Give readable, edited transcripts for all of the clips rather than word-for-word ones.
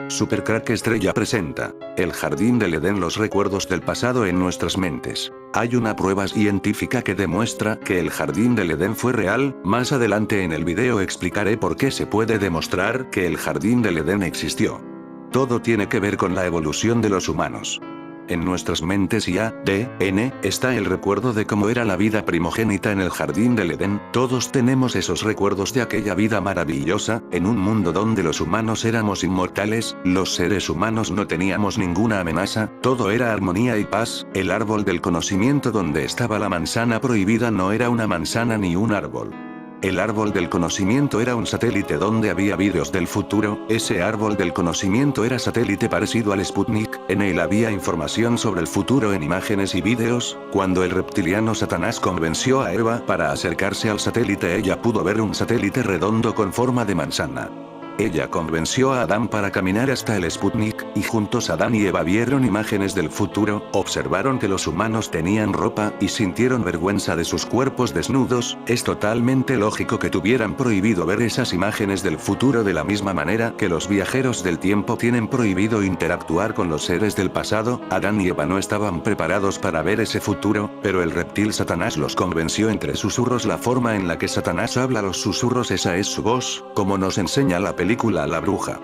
Supercrack Estrella presenta El Jardín del Edén, los recuerdos del pasado en nuestras mentes. Hay una prueba científica que demuestra que el Jardín del Edén fue real. Más adelante en el video explicaré por qué se puede demostrar que el Jardín del Edén existió. Todo tiene que ver con la evolución de los humanos. En nuestras mentes y ADN está el recuerdo de cómo era la vida primogénita en el Jardín del Edén. Todos tenemos esos recuerdos de aquella vida maravillosa, en un mundo donde los humanos éramos inmortales, los seres humanos no teníamos ninguna amenaza, todo era armonía y paz. El árbol del conocimiento donde estaba la manzana prohibida no era una manzana ni un árbol. El árbol del conocimiento era un satélite donde había vídeos del futuro. Ese árbol del conocimiento era satélite parecido al Sputnik. En él había información sobre el futuro en imágenes y vídeos. Cuando el reptiliano Satanás convenció a Eva para acercarse al satélite, ella pudo ver un satélite redondo con forma de manzana. Ella convenció a Adán para caminar hasta el Sputnik, y juntos Adán y Eva vieron imágenes del futuro, observaron que los humanos tenían ropa, y sintieron vergüenza de sus cuerpos desnudos. Es totalmente lógico que tuvieran prohibido ver esas imágenes del futuro, de la misma manera que los viajeros del tiempo tienen prohibido interactuar con los seres del pasado. Adán y Eva no estaban preparados para ver ese futuro, pero el reptil Satanás los convenció entre susurros. La forma en la que Satanás habla los susurros, esa es su voz, como nos enseña la película La Bruja.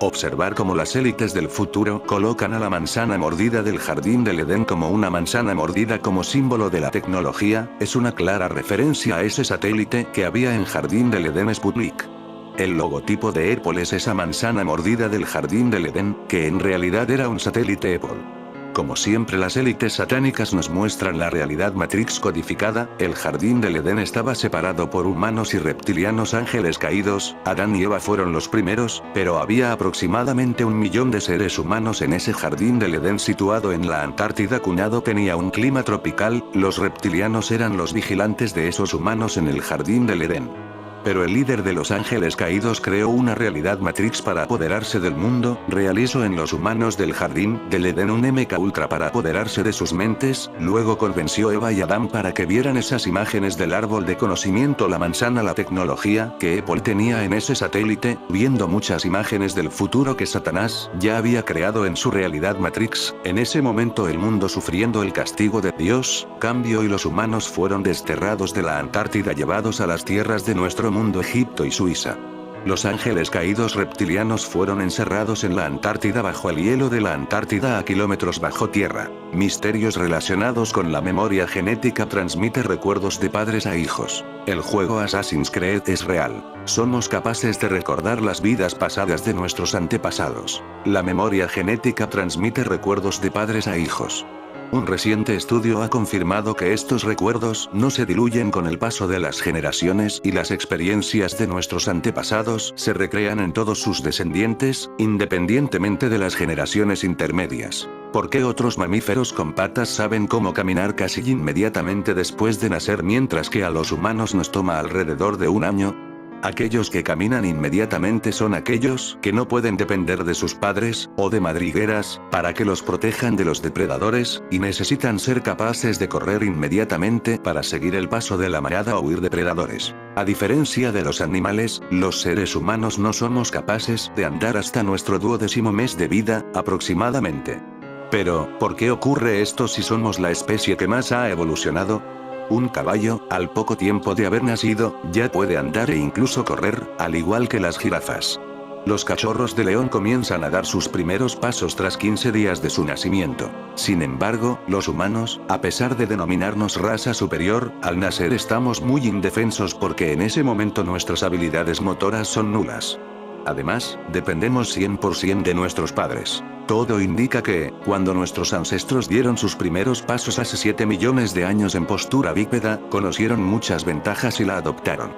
Observar cómo las élites del futuro colocan a la manzana mordida del Jardín del Edén como una manzana mordida como símbolo de la tecnología, es una clara referencia a ese satélite que había en Jardín del Edén Sputnik. El logotipo de Apple es esa manzana mordida del Jardín del Edén, que en realidad era un satélite Apple. Como siempre, las élites satánicas nos muestran la realidad Matrix codificada. El Jardín del Edén estaba separado por humanos y reptilianos ángeles caídos. Adán y Eva fueron los primeros, pero había aproximadamente 1 millón de seres humanos en ese Jardín del Edén situado en la Antártida. Cuñado tenía un clima tropical. Los reptilianos eran los vigilantes de esos humanos en el Jardín del Edén. Pero el líder de los ángeles caídos creó una realidad Matrix para apoderarse del mundo. Realizó en los humanos del Jardín del Edén un MK Ultra para apoderarse de sus mentes. Luego convenció a Eva y Adán para que vieran esas imágenes del árbol de conocimiento, la manzana, la tecnología que Apple tenía en ese satélite, viendo muchas imágenes del futuro que Satanás ya había creado en su realidad Matrix. En ese momento el mundo sufriendo el castigo de Dios, cambió y los humanos fueron desterrados de la Antártida llevados a las tierras de nuestro mundo, Egipto y Suiza. Los ángeles caídos reptilianos fueron encerrados en la Antártida bajo el hielo de la Antártida a kilómetros bajo tierra. Misterios relacionados con la memoria genética transmite recuerdos de padres a hijos. El juego Assassin's Creed es real. Somos capaces de recordar las vidas pasadas de nuestros antepasados. La memoria genética transmite recuerdos de padres a hijos. Un reciente estudio ha confirmado que estos recuerdos no se diluyen con el paso de las generaciones y las experiencias de nuestros antepasados se recrean en todos sus descendientes, independientemente de las generaciones intermedias. ¿Por qué otros mamíferos con patas saben cómo caminar casi inmediatamente después de nacer, mientras que a los humanos nos toma alrededor de 1 año? Aquellos que caminan inmediatamente son aquellos que no pueden depender de sus padres, o de madrigueras, para que los protejan de los depredadores, y necesitan ser capaces de correr inmediatamente para seguir el paso de la manada o huir de depredadores. A diferencia de los animales, los seres humanos no somos capaces de andar hasta nuestro 12º mes de vida, aproximadamente. Pero, ¿por qué ocurre esto si somos la especie que más ha evolucionado? Un caballo, al poco tiempo de haber nacido, ya puede andar e incluso correr, al igual que las jirafas. Los cachorros de león comienzan a dar sus primeros pasos tras 15 días de su nacimiento. Sin embargo, los humanos, a pesar de denominarnos raza superior, al nacer estamos muy indefensos porque en ese momento nuestras habilidades motoras son nulas. Además, dependemos 100% de nuestros padres. Todo indica que, cuando nuestros ancestros dieron sus primeros pasos hace 7 millones de años en postura bípeda, conocieron muchas ventajas y la adoptaron.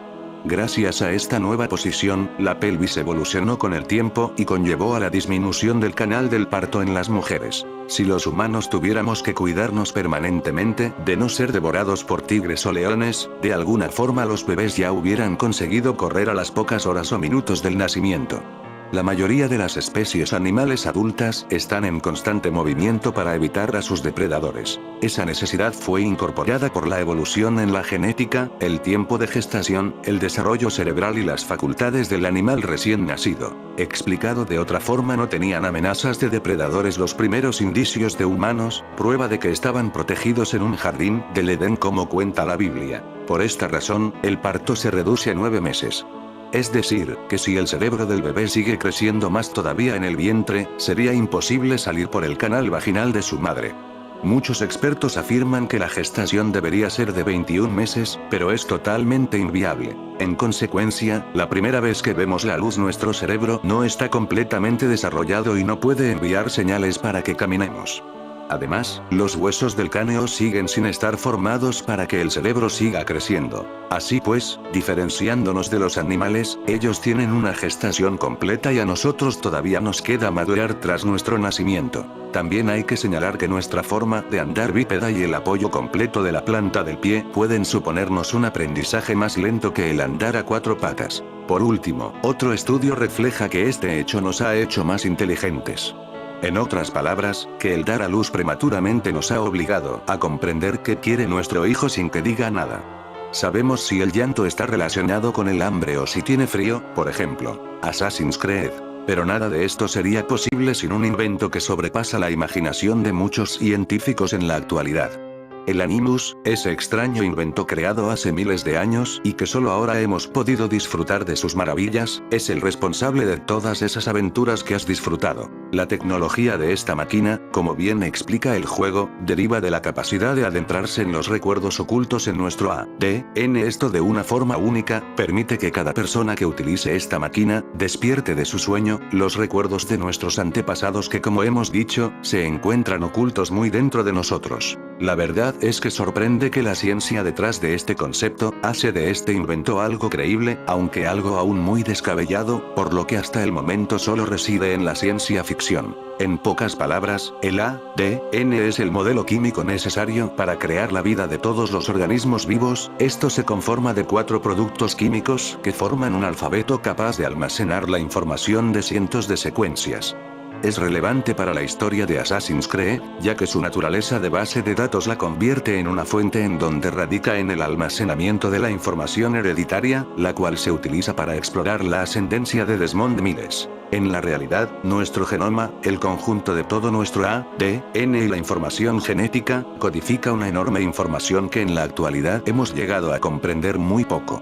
Gracias a esta nueva posición, la pelvis evolucionó con el tiempo y conllevó a la disminución del canal del parto en las mujeres. Si los humanos tuviéramos que cuidarnos permanentemente de no ser devorados por tigres o leones, de alguna forma los bebés ya hubieran conseguido correr a las pocas horas o minutos del nacimiento. La mayoría de las especies animales adultas están en constante movimiento para evitar a sus depredadores. Esa necesidad fue incorporada por la evolución en la genética, el tiempo de gestación, el desarrollo cerebral y las facultades del animal recién nacido. Explicado de otra forma, no tenían amenazas de depredadores los primeros indicios de humanos, prueba de que estaban protegidos en un jardín del Edén como cuenta la Biblia. Por esta razón, el parto se reduce a 9 meses. Es decir, que si el cerebro del bebé sigue creciendo más todavía en el vientre, sería imposible salir por el canal vaginal de su madre. Muchos expertos afirman que la gestación debería ser de 21 meses, pero es totalmente inviable. En consecuencia, la primera vez que vemos la luz nuestro cerebro no está completamente desarrollado y no puede enviar señales para que caminemos. Además, los huesos del cráneo siguen sin estar formados para que el cerebro siga creciendo. Así pues, diferenciándonos de los animales, ellos tienen una gestación completa y a nosotros todavía nos queda madurar tras nuestro nacimiento. También hay que señalar que nuestra forma de andar bípeda y el apoyo completo de la planta del pie pueden suponernos un aprendizaje más lento que el andar a 4 patas. Por último, otro estudio refleja que este hecho nos ha hecho más inteligentes. En otras palabras, que el dar a luz prematuramente nos ha obligado a comprender qué quiere nuestro hijo sin que diga nada. Sabemos si el llanto está relacionado con el hambre o si tiene frío, por ejemplo, Assassin's Creed. Pero nada de esto sería posible sin un invento que sobrepasa la imaginación de muchos científicos en la actualidad. El Animus, ese extraño invento creado hace miles de años y que solo ahora hemos podido disfrutar de sus maravillas, es el responsable de todas esas aventuras que has disfrutado. La tecnología de esta máquina, como bien explica el juego, deriva de la capacidad de adentrarse en los recuerdos ocultos en nuestro ADN. Esto de una forma única, permite que cada persona que utilice esta máquina, despierte de su sueño, los recuerdos de nuestros antepasados que, como hemos dicho, se encuentran ocultos muy dentro de nosotros. La verdad es que sorprende que la ciencia detrás de este concepto hace de este invento algo creíble, aunque algo aún muy descabellado, por lo que hasta el momento solo reside en la ciencia ficción. En pocas palabras, el ADN es el modelo químico necesario para crear la vida de todos los organismos vivos. Esto se conforma de 4 productos químicos que forman un alfabeto capaz de almacenar la información de cientos de secuencias. Es relevante para la historia de Assassin's Creed, ya que su naturaleza de base de datos la convierte en una fuente en donde radica en el almacenamiento de la información hereditaria, la cual se utiliza para explorar la ascendencia de Desmond Miles. En la realidad, nuestro genoma, el conjunto de todo nuestro ADN y la información genética, codifica una enorme información que en la actualidad hemos llegado a comprender muy poco.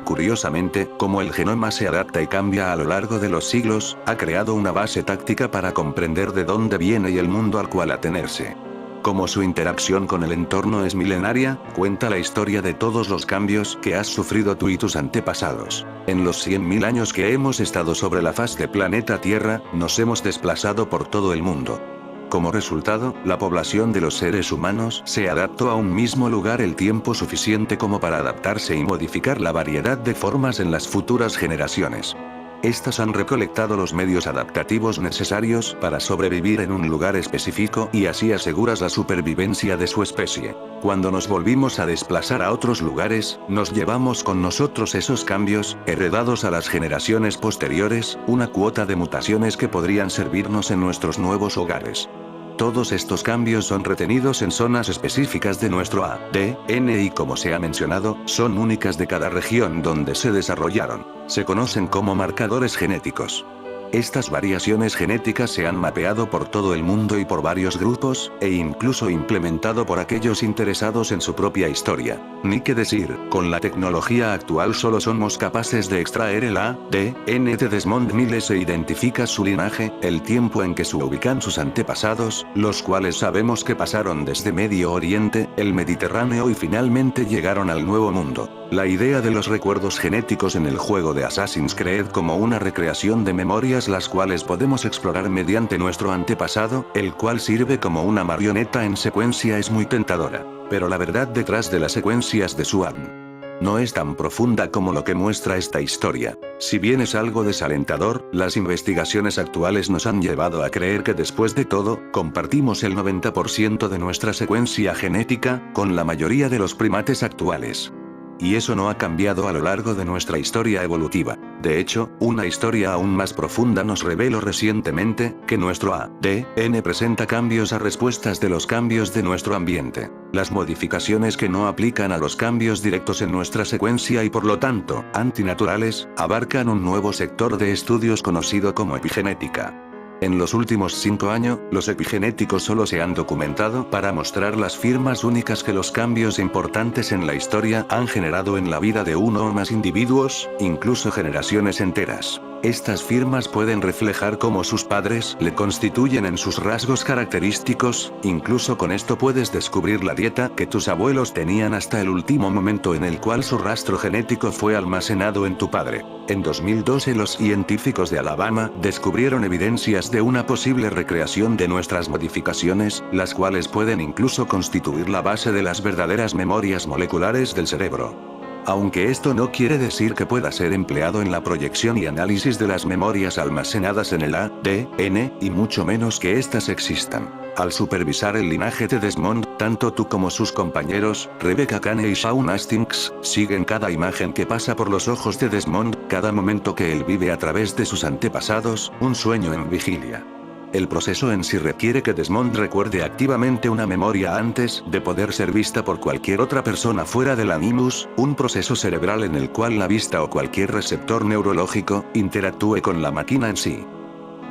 Curiosamente, como el genoma se adapta y cambia a lo largo de los siglos, ha creado una base táctica para comprender de dónde viene y el mundo al cual atenerse. Como su interacción con el entorno es milenaria, cuenta la historia de todos los cambios que has sufrido tú y tus antepasados. En los 100.000 años que hemos estado sobre la faz del planeta Tierra, nos hemos desplazado por todo el mundo. Como resultado, la población de los seres humanos se adaptó a un mismo lugar el tiempo suficiente como para adaptarse y modificar la variedad de formas en las futuras generaciones. Estas han recolectado los medios adaptativos necesarios para sobrevivir en un lugar específico y así aseguras la supervivencia de su especie. Cuando nos volvimos a desplazar a otros lugares, nos llevamos con nosotros esos cambios, heredados a las generaciones posteriores, una cuota de mutaciones que podrían servirnos en nuestros nuevos hogares. Todos estos cambios son retenidos en zonas específicas de nuestro ADN y, como se ha mencionado, son únicas de cada región donde se desarrollaron. Se conocen como marcadores genéticos. Estas variaciones genéticas se han mapeado por todo el mundo y por varios grupos, e incluso implementado por aquellos interesados en su propia historia. Ni qué decir, con la tecnología actual solo somos capaces de extraer el ADN de Desmond Miles e identificar su linaje, el tiempo en que se ubican sus antepasados, los cuales sabemos que pasaron desde Medio Oriente, el Mediterráneo y finalmente llegaron al Nuevo Mundo. La idea de los recuerdos genéticos en el juego de Assassin's Creed como una recreación de memorias las cuales podemos explorar mediante nuestro antepasado, el cual sirve como una marioneta en secuencia es muy tentadora. Pero la verdad detrás de las secuencias de Swan no es tan profunda como lo que muestra esta historia. Si bien es algo desalentador, las investigaciones actuales nos han llevado a creer que después de todo, compartimos el 90% de nuestra secuencia genética con la mayoría de los primates actuales. Y eso no ha cambiado a lo largo de nuestra historia evolutiva. De hecho, una historia aún más profunda nos reveló recientemente, que nuestro ADN presenta cambios a respuestas de los cambios de nuestro ambiente. Las modificaciones que no aplican a los cambios directos en nuestra secuencia y por lo tanto, antinaturales, abarcan un nuevo sector de estudios conocido como epigenética. En los últimos 5 años, los epigenéticos solo se han documentado para mostrar las firmas únicas que los cambios importantes en la historia han generado en la vida de uno o más individuos, incluso generaciones enteras. Estas firmas pueden reflejar cómo sus padres le constituyen en sus rasgos característicos, incluso con esto puedes descubrir la dieta que tus abuelos tenían hasta el último momento en el cual su rastro genético fue almacenado en tu padre. En 2012 los científicos de Alabama descubrieron evidencias de una posible recreación de nuestras modificaciones, las cuales pueden incluso constituir la base de las verdaderas memorias moleculares del cerebro. Aunque esto no quiere decir que pueda ser empleado en la proyección y análisis de las memorias almacenadas en el ADN, y mucho menos que éstas existan. Al supervisar el linaje de Desmond, tanto tú como sus compañeros, Rebecca Kane y Sean Hastings, siguen cada imagen que pasa por los ojos de Desmond, cada momento que él vive a través de sus antepasados, un sueño en vigilia. El proceso en sí requiere que Desmond recuerde activamente una memoria antes de poder ser vista por cualquier otra persona fuera del animus, un proceso cerebral en el cual la vista o cualquier receptor neurológico interactúe con la máquina en sí.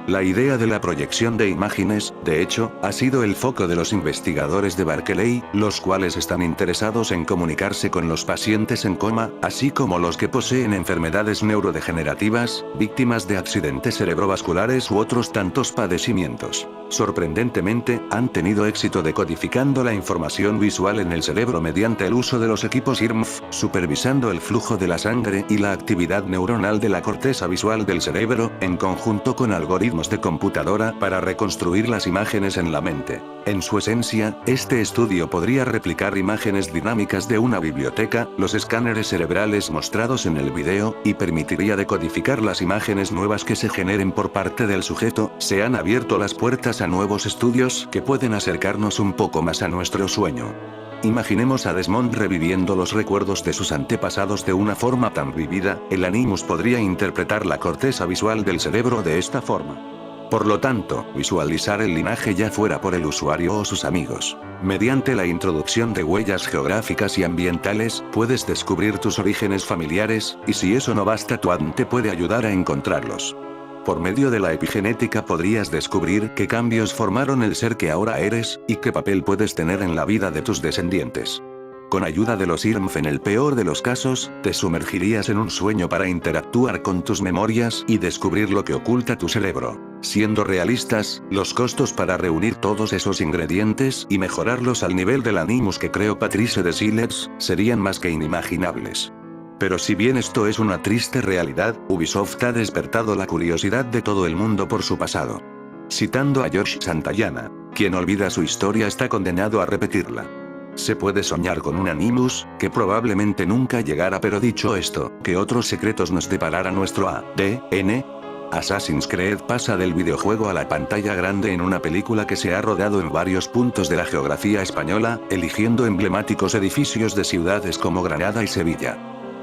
La idea de la proyección de imágenes, de hecho, ha sido el foco de los investigadores de Berkeley, los cuales están interesados en comunicarse con los pacientes en coma, así como los que poseen enfermedades neurodegenerativas, víctimas de accidentes cerebrovasculares u otros tantos padecimientos. Sorprendentemente, han tenido éxito decodificando la información visual en el cerebro mediante el uso de los equipos IRMF, supervisando el flujo de la sangre y la actividad neuronal de la corteza visual del cerebro, en conjunto con algoritmos de computadora para reconstruir las imágenes en la mente. En su esencia, este estudio podría replicar imágenes dinámicas de una biblioteca, los escáneres cerebrales mostrados en el video, y permitiría decodificar las imágenes nuevas que se generen por parte del sujeto. Se han abierto las puertas a nuevos estudios que pueden acercarnos un poco más a nuestro sueño. Imaginemos a Desmond reviviendo los recuerdos de sus antepasados de una forma tan vívida, el animus podría interpretar la corteza visual del cerebro de esta forma. Por lo tanto, visualizar el linaje ya fuera por el usuario o sus amigos. Mediante la introducción de huellas geográficas y ambientales, puedes descubrir tus orígenes familiares, y si eso no basta, tu ADN te puede ayudar a encontrarlos. Por medio de la epigenética podrías descubrir qué cambios formaron el ser que ahora eres, y qué papel puedes tener en la vida de tus descendientes. Con ayuda de los IRMF en el peor de los casos, te sumergirías en un sueño para interactuar con tus memorias y descubrir lo que oculta tu cerebro. Siendo realistas, los costos para reunir todos esos ingredientes y mejorarlos al nivel del animus que creó Patrice de Siles, serían más que inimaginables. Pero si bien esto es una triste realidad, Ubisoft ha despertado la curiosidad de todo el mundo por su pasado. Citando a George Santayana, quien olvida su historia está condenado a repetirla. Se puede soñar con un animus, que probablemente nunca llegará, pero dicho esto, ¿qué otros secretos nos deparará nuestro ADN? Assassin's Creed pasa del videojuego a la pantalla grande en una película que se ha rodado en varios puntos de la geografía española, eligiendo emblemáticos edificios de ciudades como Granada y Sevilla.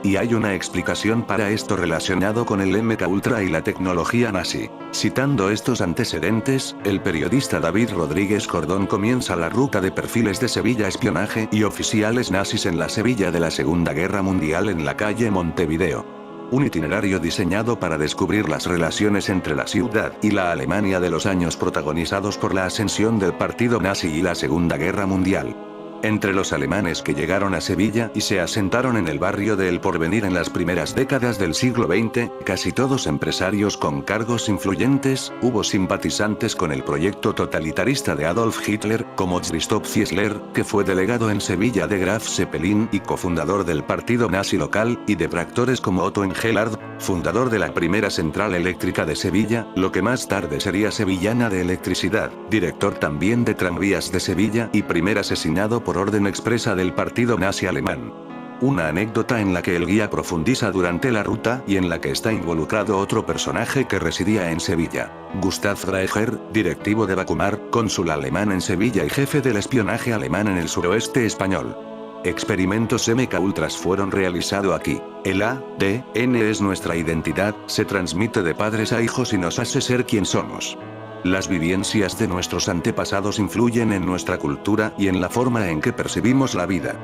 Y hay una explicación para esto relacionado con el MKUltra y la tecnología nazi. Citando estos antecedentes, el periodista David Rodríguez Cordón comienza la ruta de perfiles de Sevilla, espionaje y oficiales nazis en la Sevilla de la Segunda Guerra Mundial en la calle Montevideo. Un itinerario diseñado para descubrir las relaciones entre la ciudad y la Alemania de los años protagonizados por la ascensión del partido nazi y la Segunda Guerra Mundial. Entre los alemanes que llegaron a Sevilla y se asentaron en el barrio de El Porvenir en las primeras décadas del siglo XX, casi todos empresarios con cargos influyentes, hubo simpatizantes con el proyecto totalitarista de Adolf Hitler, como Christoph Fiesler, que fue delegado en Sevilla de Graf Zeppelin y cofundador del partido nazi local, y detractores como Otto Engelhard, fundador de la primera central eléctrica de Sevilla, lo que más tarde sería Sevillana de Electricidad, director también de Tranvías de Sevilla y primer asesinado por orden expresa del partido nazi alemán. Una anécdota en la que el guía profundiza durante la ruta y en la que está involucrado otro personaje que residía en Sevilla. Gustav Graeger, directivo de Vacumar, cónsul alemán en Sevilla y jefe del espionaje alemán en el suroeste español. Experimentos MK Ultras fueron realizados aquí. El ADN es nuestra identidad, se transmite de padres a hijos y nos hace ser quien somos. Las vivencias de nuestros antepasados influyen en nuestra cultura y en la forma en que percibimos la vida.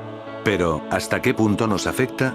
Pero, ¿hasta qué punto nos afecta?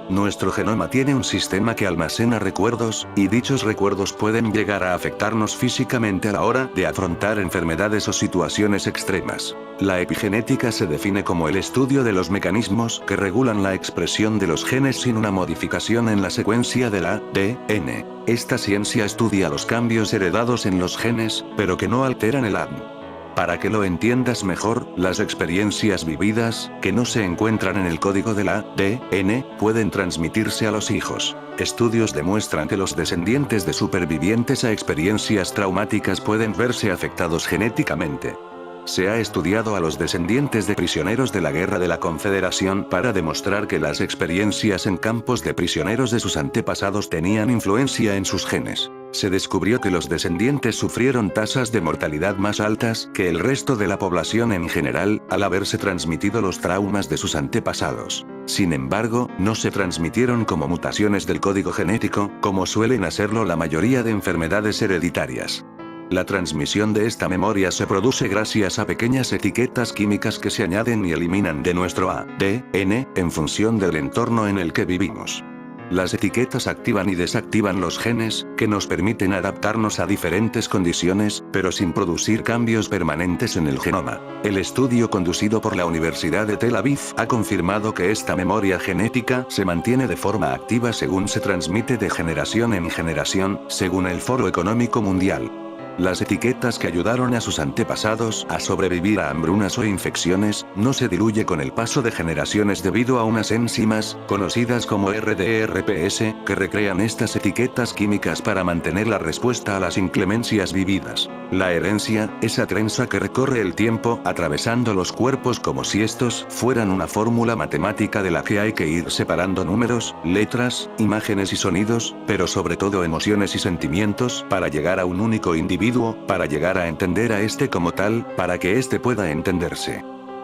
Nuestro genoma tiene un sistema que almacena recuerdos, y dichos recuerdos pueden llegar a afectarnos físicamente a la hora de afrontar enfermedades o situaciones extremas. La epigenética se define como el estudio de los mecanismos que regulan la expresión de los genes sin una modificación en la secuencia del ADN. Esta ciencia estudia los cambios heredados en los genes, pero que no alteran el ADN. Para que lo entiendas mejor, las experiencias vividas, que no se encuentran en el código del ADN, pueden transmitirse a los hijos. Estudios demuestran que los descendientes de supervivientes a experiencias traumáticas pueden verse afectados genéticamente. Se ha estudiado a los descendientes de prisioneros de la Guerra de la Confederación para demostrar que las experiencias en campos de prisioneros de sus antepasados tenían influencia en sus genes. Se descubrió que los descendientes sufrieron tasas de mortalidad más altas que el resto de la población en general, al haberse transmitido los traumas de sus antepasados. Sin embargo, no se transmitieron como mutaciones del código genético, como suelen hacerlo la mayoría de enfermedades hereditarias. La transmisión de esta memoria se produce gracias a pequeñas etiquetas químicas que se añaden y eliminan de nuestro ADN, en función del entorno en el que vivimos. Las etiquetas activan y desactivan los genes, que nos permiten adaptarnos a diferentes condiciones, pero sin producir cambios permanentes en el genoma. El estudio conducido por la Universidad de Tel Aviv ha confirmado que esta memoria genética se mantiene de forma activa según se transmite de generación en generación, según el Foro Económico Mundial. Las etiquetas que ayudaron a sus antepasados a sobrevivir a hambrunas o infecciones, no se diluye con el paso de generaciones debido a unas enzimas, conocidas como RDRPS, que recrean estas etiquetas químicas para mantener la respuesta a las inclemencias vividas. La herencia, esa trenza que recorre el tiempo atravesando los cuerpos como si estos fueran una fórmula matemática de la que hay que ir separando números, letras, imágenes y sonidos, pero sobre todo emociones y sentimientos, para llegar a un único individuo, para llegar a entender a este como tal, para que este pueda entenderse.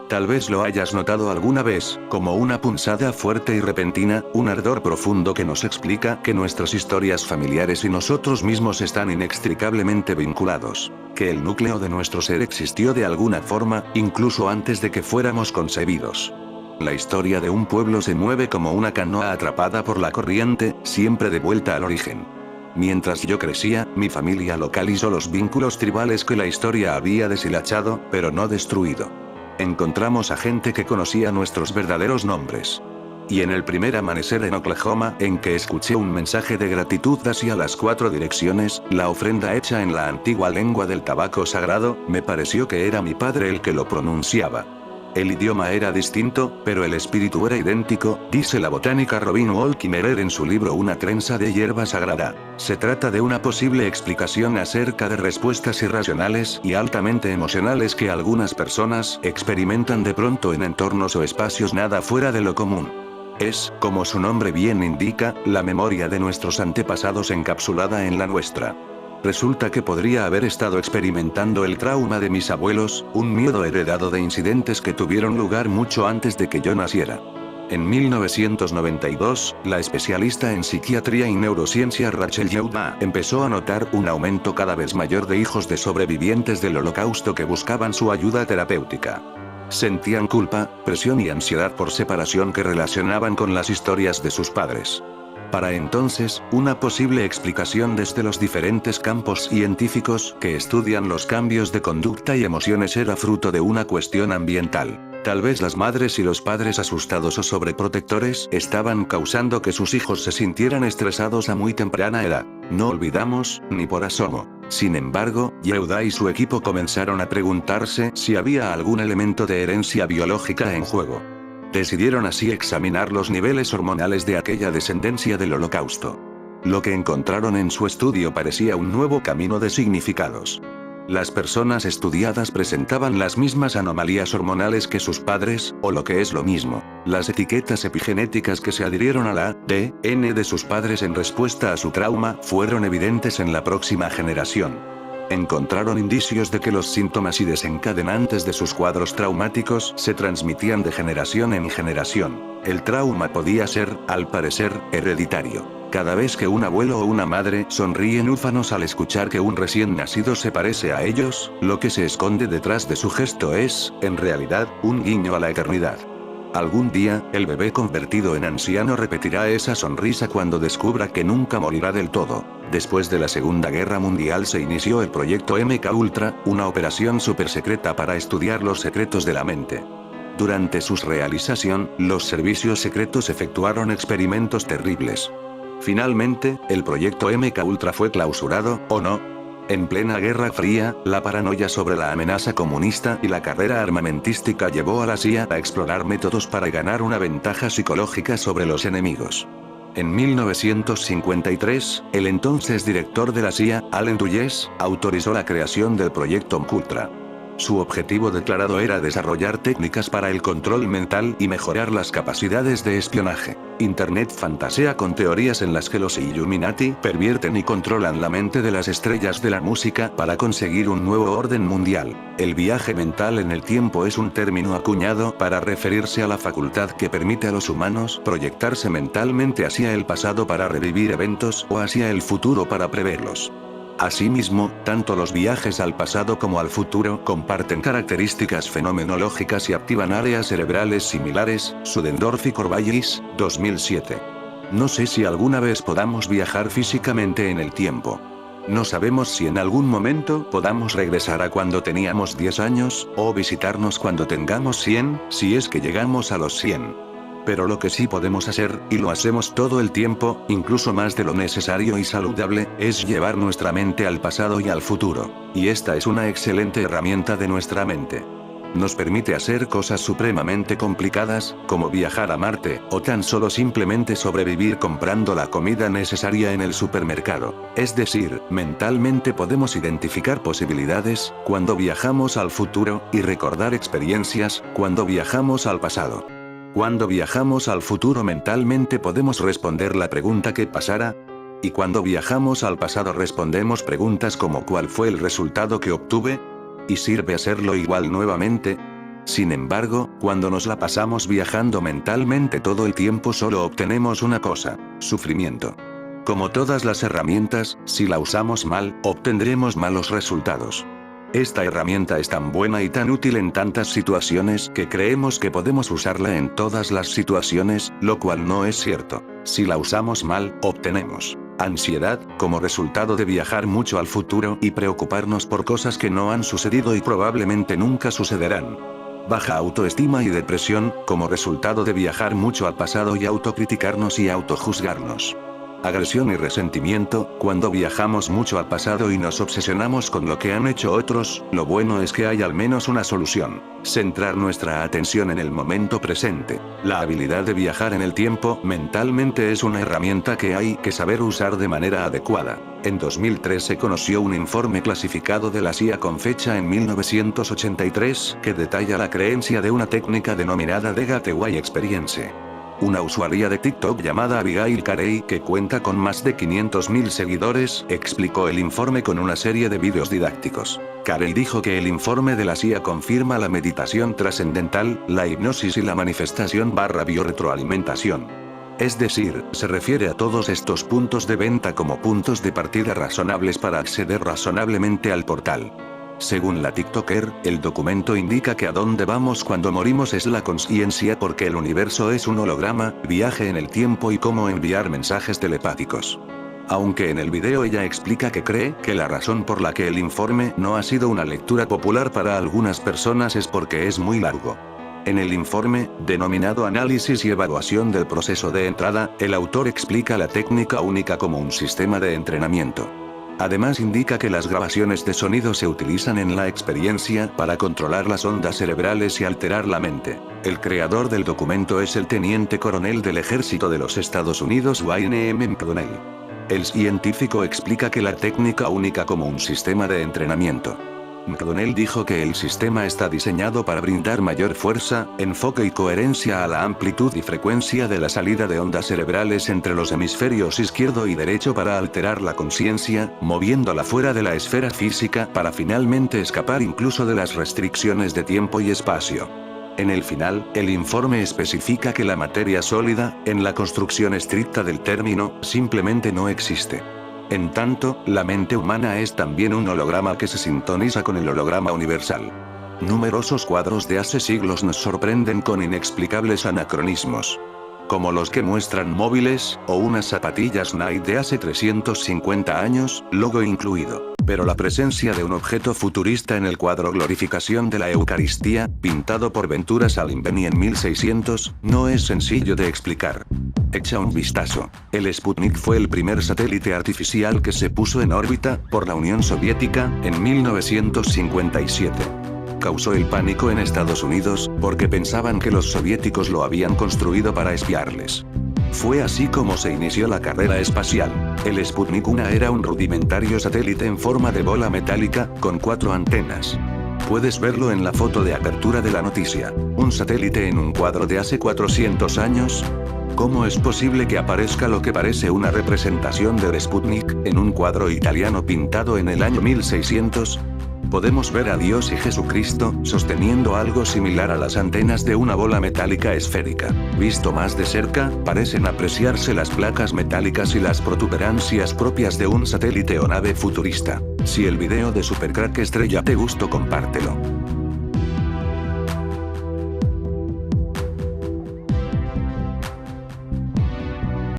Tal vez lo hayas notado alguna vez, como una punzada fuerte y repentina, un ardor profundo que nos explica que nuestras historias familiares y nosotros mismos están inextricablemente vinculados, que el núcleo de nuestro ser existió de alguna forma, incluso antes de que fuéramos concebidos. La historia de un pueblo se mueve como una canoa atrapada por la corriente, siempre de vuelta al origen. Mientras yo crecía, mi familia localizó los vínculos tribales que la historia había deshilachado, pero no destruido. Encontramos a gente que conocía nuestros verdaderos nombres. Y en el primer amanecer en Oklahoma, en que escuché un mensaje de gratitud hacia las 4 direcciones, la ofrenda hecha en la antigua lengua del tabaco sagrado, me pareció que era mi padre el que lo pronunciaba. El idioma era distinto, pero el espíritu era idéntico, dice la botánica Robin Wall Kimmerer en su libro Una trenza de hierba sagrada. Se trata de una posible explicación acerca de respuestas irracionales y altamente emocionales que algunas personas experimentan de pronto en entornos o espacios nada fuera de lo común. Es, como su nombre bien indica, la memoria de nuestros antepasados encapsulada en la nuestra. Resulta que podría haber estado experimentando el trauma de mis abuelos, un miedo heredado de incidentes que tuvieron lugar mucho antes de que yo naciera. En 1992, la especialista en psiquiatría y neurociencia Rachel Yehuda empezó a notar un aumento cada vez mayor de hijos de sobrevivientes del Holocausto que buscaban su ayuda terapéutica. Sentían culpa, presión y ansiedad por separación que relacionaban con las historias de sus padres. Para entonces, una posible explicación desde los diferentes campos científicos que estudian los cambios de conducta y emociones era fruto de una cuestión ambiental. Tal vez las madres y los padres asustados o sobreprotectores estaban causando que sus hijos se sintieran estresados a muy temprana edad. No olvidamos, ni por asomo. Sin embargo, Yehuda y su equipo comenzaron a preguntarse si había algún elemento de herencia biológica en juego. Decidieron así examinar los niveles hormonales de aquella descendencia del Holocausto. Lo que encontraron en su estudio parecía un nuevo camino de significados. Las personas estudiadas presentaban las mismas anomalías hormonales que sus padres, o lo que es lo mismo, las etiquetas epigenéticas que se adhirieron al ADN de sus padres en respuesta a su trauma fueron evidentes en la próxima generación. Encontraron indicios de que los síntomas y desencadenantes de sus cuadros traumáticos se transmitían de generación en generación. El trauma podía ser, al parecer, hereditario. Cada vez que un abuelo o una madre sonríen ufanos al escuchar que un recién nacido se parece a ellos, lo que se esconde detrás de su gesto es, en realidad, un guiño a la eternidad. Algún día, el bebé convertido en anciano repetirá esa sonrisa cuando descubra que nunca morirá del todo. Después de la Segunda Guerra Mundial se inició el proyecto MK-Ultra, una operación supersecreta para estudiar los secretos de la mente. Durante su realización, los servicios secretos efectuaron experimentos terribles. Finalmente, el proyecto MK-Ultra fue clausurado, ¿o no? En plena Guerra Fría, la paranoia sobre la amenaza comunista y la carrera armamentística llevó a la CIA a explorar métodos para ganar una ventaja psicológica sobre los enemigos. En 1953, el entonces director de la CIA, Allen Dulles, autorizó la creación del proyecto MK-Ultra. Su objetivo declarado era desarrollar técnicas para el control mental y mejorar las capacidades de espionaje. Internet fantasea con teorías en las que los Illuminati pervierten y controlan la mente de las estrellas de la música para conseguir un nuevo orden mundial. El viaje mental en el tiempo es un término acuñado para referirse a la facultad que permite a los humanos proyectarse mentalmente hacia el pasado para revivir eventos o hacia el futuro para preverlos. Asimismo, tanto los viajes al pasado como al futuro comparten características fenomenológicas y activan áreas cerebrales similares. Sudendorf y Corvallis, 2007. No sé si alguna vez podamos viajar físicamente en el tiempo. No sabemos si en algún momento podamos regresar a cuando teníamos 10 años, o visitarnos cuando tengamos 100, si es que llegamos a los 100. Pero lo que sí podemos hacer, y lo hacemos todo el tiempo, incluso más de lo necesario y saludable, es llevar nuestra mente al pasado y al futuro. Y esta es una excelente herramienta de nuestra mente. Nos permite hacer cosas supremamente complicadas, como viajar a Marte, o tan solo simplemente sobrevivir comprando la comida necesaria en el supermercado. Es decir, mentalmente podemos identificar posibilidades, cuando viajamos al futuro, y recordar experiencias, cuando viajamos al pasado. Cuando viajamos al futuro mentalmente podemos responder la pregunta ¿qué pasará? Y cuando viajamos al pasado respondemos preguntas como ¿cuál fue el resultado que obtuve? ¿Y sirve hacerlo igual nuevamente? Sin embargo, cuando nos la pasamos viajando mentalmente todo el tiempo solo obtenemos una cosa: sufrimiento. Como todas las herramientas, si la usamos mal, obtendremos malos resultados. Esta herramienta es tan buena y tan útil en tantas situaciones que creemos que podemos usarla en todas las situaciones, lo cual no es cierto. Si la usamos mal, obtenemos ansiedad, como resultado de viajar mucho al futuro y preocuparnos por cosas que no han sucedido y probablemente nunca sucederán. Baja autoestima y depresión, como resultado de viajar mucho al pasado y autocriticarnos y autojuzgarnos. Agresión y resentimiento, cuando viajamos mucho al pasado y nos obsesionamos con lo que han hecho otros. Lo bueno es que hay al menos una solución: centrar nuestra atención en el momento presente. La habilidad de viajar en el tiempo mentalmente es una herramienta que hay que saber usar de manera adecuada. En 2003 se conoció un informe clasificado de la CIA con fecha en 1983, que detalla la creencia de una técnica denominada The Gateway Experience. Una usuaria de TikTok llamada Abigail Carey, que cuenta con más de 500.000 seguidores, explicó el informe con una serie de vídeos didácticos. Carey dijo que el informe de la CIA confirma la meditación trascendental, la hipnosis y la manifestación / biorretroalimentación. Es decir, se refiere a todos estos puntos de venta como puntos de partida razonables para acceder razonablemente al portal. Según la TikToker, el documento indica que a dónde vamos cuando morimos es la conciencia, porque el universo es un holograma, viaje en el tiempo y cómo enviar mensajes telepáticos. Aunque en el video ella explica que cree que la razón por la que el informe no ha sido una lectura popular para algunas personas es porque es muy largo. En el informe, denominado Análisis y Evaluación del Proceso de Entrada, el autor explica la técnica única como un sistema de entrenamiento. Además indica que las grabaciones de sonido se utilizan en la experiencia para controlar las ondas cerebrales y alterar la mente. El creador del documento es el teniente coronel del ejército de los Estados Unidos Wayne M. McDonnell. El científico explica que la técnica única como un sistema de entrenamiento. McDonnell dijo que el sistema está diseñado para brindar mayor fuerza, enfoque y coherencia a la amplitud y frecuencia de la salida de ondas cerebrales entre los hemisferios izquierdo y derecho para alterar la conciencia, moviéndola fuera de la esfera física para finalmente escapar incluso de las restricciones de tiempo y espacio. En el final, el informe especifica que la materia sólida, en la construcción estricta del término, simplemente no existe. En tanto, la mente humana es también un holograma que se sintoniza con el holograma universal. Numerosos cuadros de hace siglos nos sorprenden con inexplicables anacronismos. Como los que muestran móviles, o unas zapatillas Nike de hace 350 años, logo incluido. Pero la presencia de un objeto futurista en el cuadro Glorificación de la Eucaristía, pintado por Ventura Salimbeni en 1600, no es sencillo de explicar. Echa un vistazo. El Sputnik fue el primer satélite artificial que se puso en órbita, por la Unión Soviética, en 1957. Causó el pánico en Estados Unidos, porque pensaban que los soviéticos lo habían construido para espiarles. Fue así como se inició la carrera espacial. El Sputnik 1 era un rudimentario satélite en forma de bola metálica, con 4 antenas. Puedes verlo en la foto de apertura de la noticia. ¿Un satélite en un cuadro de hace 400 años? ¿Cómo es posible que aparezca lo que parece una representación del Sputnik, en un cuadro italiano pintado en el año 1600? Podemos ver a Dios y Jesucristo, sosteniendo algo similar a las antenas de una bola metálica esférica. Visto más de cerca, parecen apreciarse las placas metálicas y las protuberancias propias de un satélite o nave futurista. Si el video de Supercrack Estrella te gustó, compártelo.